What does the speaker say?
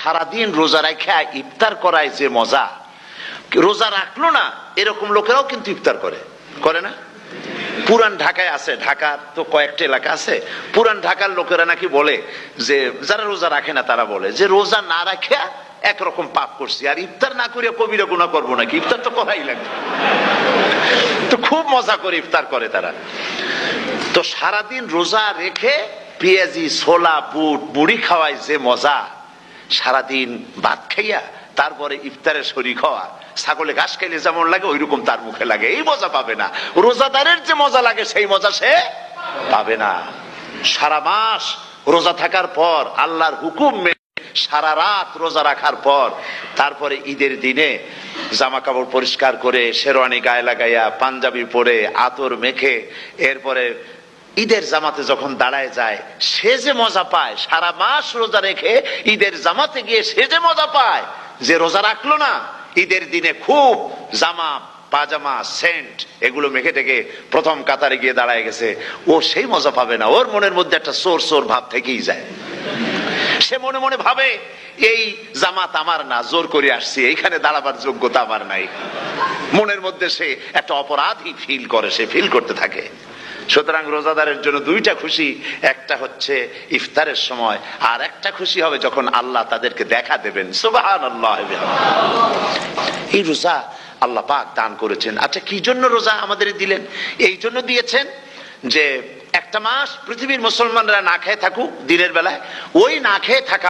সারাদিন রোজা রাখা ইফতার করায় যে মজা, রোজা রাখলো না এরকম লোকেরাও কিন্তু ইফতার করে, করে না? পুরান ঢাকায় আছে, ঢাকার তো কয়েকটা এলাকা আছে, পুরান ঢাকার লোকেরা নাকি বলে যে, যারা রোজা রাখে না তারা বলে যে রোজা না রাখা একরকম পাপ করছি, আর ইফতার না করিয়া কবিরা গুনাহ করবো নাকি, ইফতার তো করাই লাগবে। তো খুব মজা করে ইফতার করে তারা। তো সারাদিন রোজা রেখে পেঁয়াজি, ছোলা, বুট, মুড়ি খাওয়ায় যে মজা, সারাদিন ভাত খাইয়া তারপরে ইফতারের শরীক হওয়া, ছাগলে ঘাস খাইলে যেমন লাগে ওইরকম তার মুখে লাগে, এই মজা পাবে না। রোজাদারের যে মজা লাগে সেই মজা সে পাবে না। সারা মাস রোজা থাকার পর, আল্লাহর হুকুম মেনে সারা রাত রোজা রাখার পর, তারপরে ঈদের দিনে জামা কাপড় পরিষ্কার করে, শেরওয়ানি গায়ে লাগাইয়া, পাঞ্জাবি পরে, আতর মেখে, এরপরে ঈদের জামাতে যখন দাঁড়ায় যায়, সে যে মজা পায়, সারা মাস রোজা রেখে ঈদের জামাতে গিয়ে সে যে মজা পায়, যে রোজা রাখলো না, ঈদের দিনে খুব জামা, পাজামা, সেন্ট এগুলো মেখে টেকে প্রথম কাতারে গিয়ে দাঁড়ায় গেছে, ও সেই মজা পাবে না। ওর মনের মধ্যে একটা চোর চোর ভাব থেকেই যায়। সে মনে মনে ভাবে এই জামাত আমার না, জোর করে আসছি, এইখানে দাঁড়াবার যোগ্যতা আমার নাই। মনের মধ্যে সে একটা অপরাধী ফিল করে, সে ফিল করতে থাকে। সুতরাং রোজাদারের জন্য দুইটা খুশি, একটা হচ্ছে ইফতারের সময়, আর একটা খুশি হবে যখন আল্লাহ তাদেরকে দেখা দেবেন। সুবহানাল্লাহ। এই রোজা আল্লাহ পাক দান করেছেন। আচ্ছা, কি জন্য রোজা আমাদের দিলেন? এই জন্য দিয়েছেন যে একটা মাস পৃথিবীর মুসলমানরা না খেয়ে থাকুক দিনের বেলায়, ওই না খেয়ে থাকা